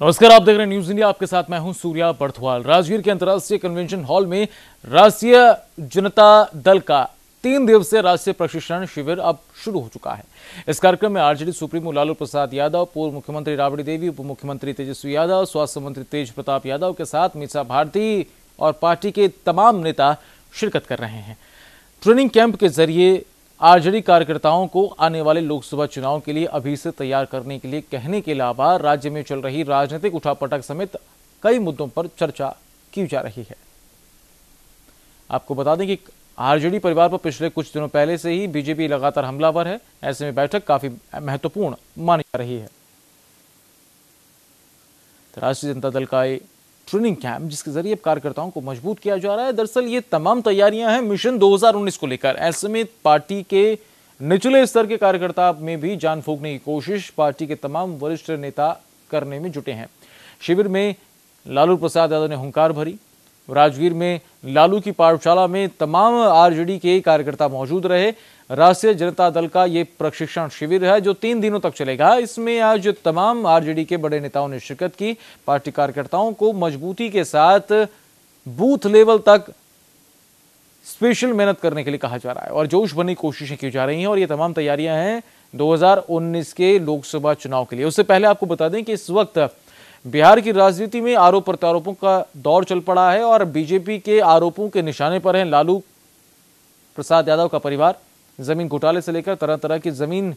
नमस्कार, आप देख रहे हैं न्यूज इंडिया। आपके साथ मैं हूं सूर्या बर्थवाल। राजगीर के अंतर्राष्ट्रीय कन्वेंशन हॉल में राष्ट्रीय जनता दल का 3 दिवसीय राष्ट्रीय प्रशिक्षण शिविर अब शुरू हो चुका है। इस कार्यक्रम में आरजेडी सुप्रीमो लालू प्रसाद यादव, पूर्व मुख्यमंत्री राबड़ी देवी, उप मुख्यमंत्री तेजस्वी यादव, स्वास्थ्य मंत्री तेज प्रताप यादव के साथ मीसा भारती और पार्टी के तमाम नेता शिरकत कर रहे हैं। ट्रेनिंग कैंप के जरिए आरजेडी कार्यकर्ताओं को आने वाले लोकसभा चुनाव के लिए अभी से तैयार करने के लिए कहने के अलावा राज्य में चल रही राजनीतिक उठापटक समेत कई मुद्दों पर चर्चा की जा रही है। आपको बता दें कि आरजेडी परिवार पर पिछले कुछ दिनों पहले से ही बीजेपी लगातार हमलावर है। ऐसे में बैठक काफी महत्वपूर्ण मानी जा रही है। तो राष्ट्रीय जनता दल का ट्रेनिंग कैंप जिसके जरिए कार्यकर्ताओं को मजबूत किया जा रहा है। दरअसल ये तमाम तैयारियां हैं मिशन 2019 को लेकर। ऐसे में पार्टी के निचले स्तर के कार्यकर्ता में भी जान फूंकने की कोशिश पार्टी के तमाम वरिष्ठ नेता करने में जुटे हैं। शिविर में लालू प्रसाद यादव ने हुंकार भरी। राजगीर में लालू की पाठशाला में तमाम आरजेडी के कार्यकर्ता मौजूद रहे। राष्ट्रीय जनता दल का ये प्रशिक्षण शिविर है जो 3 दिनों तक चलेगा। इसमें आज तमाम आरजेडी के बड़े नेताओं ने शिरकत की। पार्टी कार्यकर्ताओं को मजबूती के साथ बूथ लेवल तक स्पेशल मेहनत करने के लिए कहा जा रहा है और जोश भरने की कोशिशें की जा रही हैं। और ये तमाम तैयारियां हैं 2019 के लोकसभा चुनाव के लिए। उससे पहले आपको बता दें कि इस वक्त बिहार की राजनीति में आरोप प्रत्यारोपों का दौर चल पड़ा है और बीजेपी के आरोपों के निशाने पर है लालू प्रसाद यादव का परिवार। जमीन घोटाले से लेकर तरह तरह की जमीन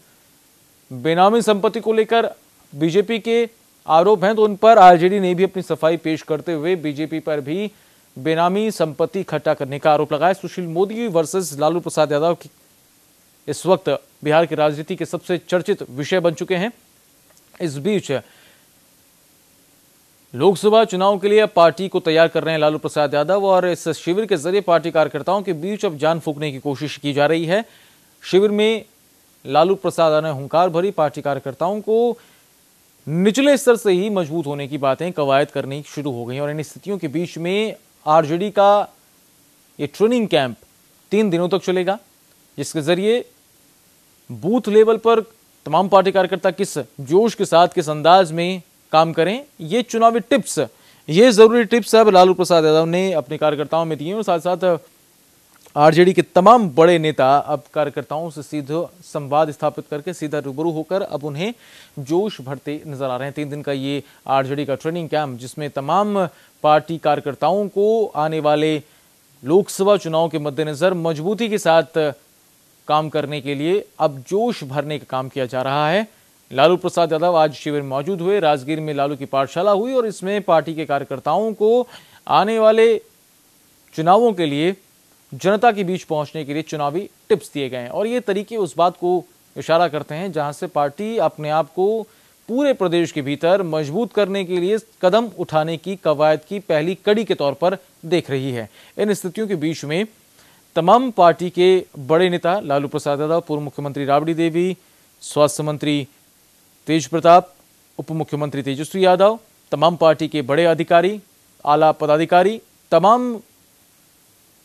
बेनामी संपत्ति को लेकर बीजेपी के आरोप हैं, तो उन पर आरजेडी ने भी अपनी सफाई पेश करते हुए बीजेपी पर भी बेनामी संपत्ति इकट्ठा करने का आरोप लगाया। सुशील मोदी वर्सेस लालू प्रसाद यादव इस वक्त बिहार की राजनीति के सबसे चर्चित विषय बन चुके हैं। इस बीच लोकसभा चुनाव के लिए पार्टी को तैयार कर रहे हैं लालू प्रसाद यादव और इस शिविर के जरिए पार्टी कार्यकर्ताओं के बीच अब जान फूंकने की कोशिश की जा रही है। शिविर में लालू प्रसाद ने हुंकार भरी। पार्टी कार्यकर्ताओं को निचले स्तर से ही मजबूत होने की बातें कवायद करनी शुरू हो गई और इन स्थितियों के बीच में आरजेडी का ये ट्रेनिंग कैंप 3 दिनों तक चलेगा, जिसके जरिए बूथ लेवल पर तमाम पार्टी कार्यकर्ता किस जोश के साथ किस अंदाज में काम करें, ये चुनावी टिप्स, ये जरूरी टिप्स अब लालू प्रसाद यादव ने अपने कार्यकर्ताओं में दिए और साथ साथ आरजेडी के तमाम बड़े नेता अब कार्यकर्ताओं से सीधा संवाद स्थापित करके सीधा रूबरू होकर अब उन्हें जोश भरते नजर आ रहे हैं। 3 दिन का ये आरजेडी का ट्रेनिंग कैंप जिसमें तमाम पार्टी कार्यकर्ताओं को आने वाले लोकसभा चुनाव के मद्देनजर मजबूती के साथ काम करने के लिए अब जोश भरने का काम किया जा रहा है। लालू प्रसाद यादव आज शिविर में मौजूद हुए। राजगीर में लालू की पाठशाला हुई और इसमें पार्टी के कार्यकर्ताओं को आने वाले चुनावों के लिए जनता के बीच पहुंचने के लिए चुनावी टिप्स दिए गए हैं और ये तरीके उस बात को इशारा करते हैं जहां से पार्टी अपने आप को पूरे प्रदेश के भीतर मजबूत करने के लिए कदम उठाने की कवायद की पहली कड़ी के तौर पर देख रही है। इन स्थितियों के बीच में तमाम पार्टी के बड़े नेता लालू प्रसाद यादव, पूर्व मुख्यमंत्री राबड़ी देवी, स्वास्थ्य मंत्री तेज प्रताप, उप मुख्यमंत्री तेजस्वी यादव, तमाम पार्टी के बड़े अधिकारी, आला पदाधिकारी, तमाम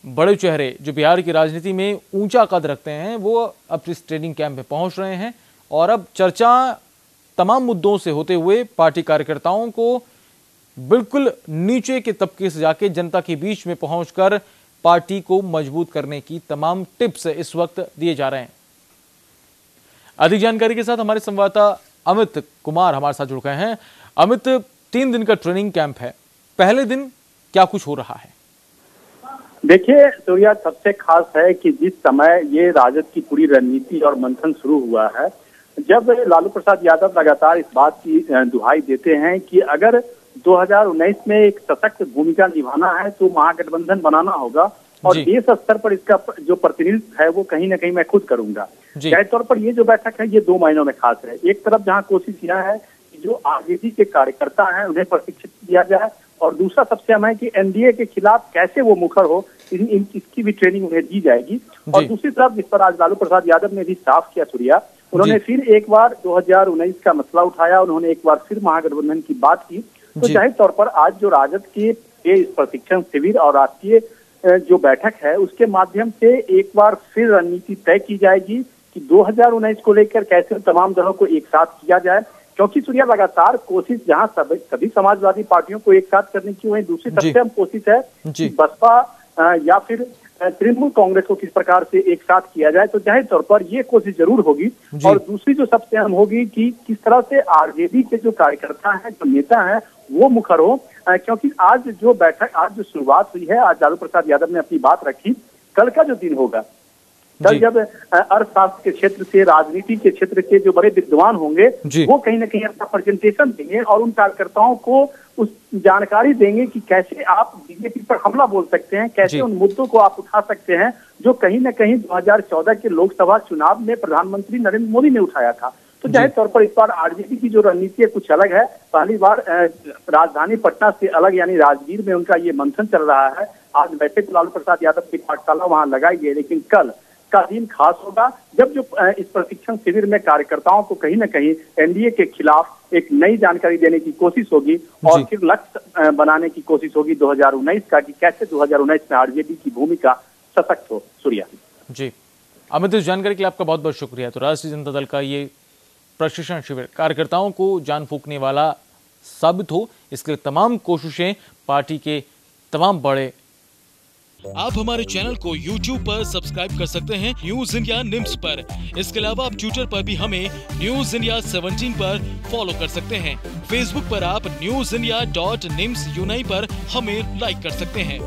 बड़े चेहरे जो बिहार की राजनीति में ऊंचा कद रखते हैं वो अब इस ट्रेनिंग कैंप में पहुंच रहे हैं और अब चर्चा तमाम मुद्दों से होते हुए पार्टी कार्यकर्ताओं को बिल्कुल नीचे के तबके से जाके जनता के बीच में पहुंचकर पार्टी को मजबूत करने की तमाम टिप्स इस वक्त दिए जा रहे हैं। अधिक जानकारी के साथ हमारे संवाददाता अमित कुमार हमारे साथ जुड़ गए हैं। अमित, 3 दिन का ट्रेनिंग कैंप है, पहले दिन क्या कुछ हो रहा है? देखिए सूर्या, सबसे खास है कि जिस समय ये राजद की पूरी रणनीति और मंथन शुरू हुआ है, जब लालू प्रसाद यादव लगातार इस बात की दुहाई देते हैं कि अगर 2019 में एक सशक्त भूमिका निभाना है तो महागठबंधन बनाना होगा और देश स्तर पर इसका जो प्रतिनिधित्व है वो कहीं ना कहीं मैं खुद करूंगा। जाहिर तौर पर ये जो बैठक है ये 2 महीनों में खास है। एक तरफ जहाँ कोशिश किया है कि जो आरजेडी के कार्यकर्ता हैं उन्हें प्रशिक्षित किया जाए और दूसरा सबसे अहम है कि एनडीए के खिलाफ कैसे वो मुखर हो, इसकी भी ट्रेनिंग उन्हें दी जाएगी। और दूसरी तरफ जिस पर आज लालू प्रसाद यादव ने भी साफ किया सूर्या, उन्होंने फिर एक बार 2019 का मसला उठाया, उन्होंने एक बार फिर महागठबंधन की बात की। तो जाहिर तौर पर आज जो राजद के इस प्रशिक्षण शिविर और राष्ट्रीय जो बैठक है उसके माध्यम से एक बार फिर रणनीति तय की जाएगी कि 2019 को लेकर कैसे तमाम दलों को एक साथ किया जाए, क्योंकि सूर्या लगातार कोशिश जहां सभी समाजवादी पार्टियों को एक साथ करने की, वहीं दूसरी सबसे अहम कोशिश है कि बसपा या फिर तृणमूल कांग्रेस को किस प्रकार से एक साथ किया जाए। तो जाहिर तौर पर ये कोशिश जरूर होगी। और दूसरी जो सबसे अहम होगी कि किस तरह से आरजेडी के जो कार्यकर्ता हैं, जो नेता हैं, वो मुखर हो, क्योंकि आज जो शुरुआत हुई है, आज लालू प्रसाद यादव ने अपनी बात रखी। कल का जो दिन होगा, कल जब अर्थशास्त्र के क्षेत्र से, राजनीति के क्षेत्र के जो बड़े विद्वान होंगे, वो कहीं ना कहीं अपना प्रेजेंटेशन देंगे और उन कार्यकर्ताओं को उस जानकारी देंगे कि कैसे आप बीजेपी पर हमला बोल सकते हैं, कैसे उन मुद्दों को आप उठा सकते हैं जो कहीं ना कहीं 2014 के लोकसभा चुनाव में प्रधानमंत्री नरेंद्र मोदी ने उठाया था। तो जाहिर तौर पर इस बार आरजेडी की जो रणनीति है कुछ अलग है। पहली बार राजधानी पटना से अलग यानी राजगीर में उनका ये मंथन चल रहा है। आज वैसे तो लालू प्रसाद यादव की पाठशाला वहां लगाई गई, लेकिन कल का दिन खास होगा जब जो इस प्रशिक्षण शिविर में कार्यकर्ताओं को कहीं ना कहीं एनडीए के खिलाफ एक नई जानकारी देने की कोशिश होगी और फिर लक्ष्य बनाने की कोशिश होगी 2019 का, कि कैसे 2019 में आरजेडी की भूमिका सशक्त हो। सूर्या जी, अमित, इस जानकारी के लिए आपका बहुत बहुत शुक्रिया। तो राष्ट्रीय जनता दल का ये प्रशिक्षण शिविर कार्यकर्ताओं को जान फूंकने वाला साबित हो, इसके लिए तमाम कोशिशें पार्टी के तमाम बड़े। आप हमारे चैनल को YouTube पर सब्सक्राइब कर सकते हैं न्यूज इंडिया निम्स पर। इसके अलावा आप ट्विटर पर भी हमें न्यूज इंडिया 17 पर फॉलो कर सकते हैं। फेसबुक पर आप newsindia.nimsuni पर हमें लाइक कर सकते हैं।